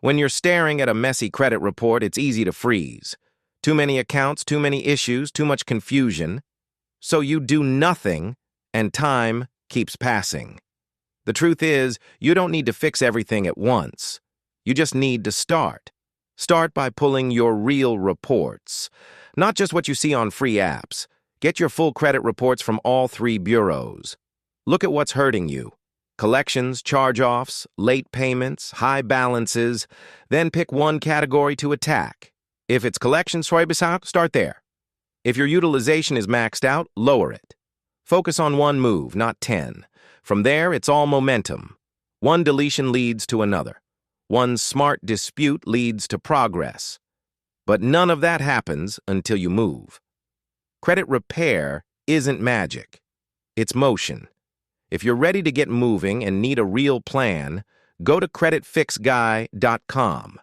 When you're staring at a messy credit report, it's easy to freeze. Too many accounts, too many issues, too much confusion. So you do nothing, and time keeps passing. The truth is, you don't need to fix everything at once. You just need to start. Start by pulling your real reports. Not just what you see on free apps. Get your full credit reports from all 3 bureaus. Look at what's hurting you. Collections, charge-offs, late payments, high balances. Then pick one category to attack. If it's collections, start there. If your utilization is maxed out, lower it. Focus on one move, not 10. From there, it's all momentum. One deletion leads to another. One smart dispute leads to progress. But none of that happens until you move. Credit repair isn't magic. It's motion. If you're ready to get moving and need a real plan, go to CreditFixGuy.com.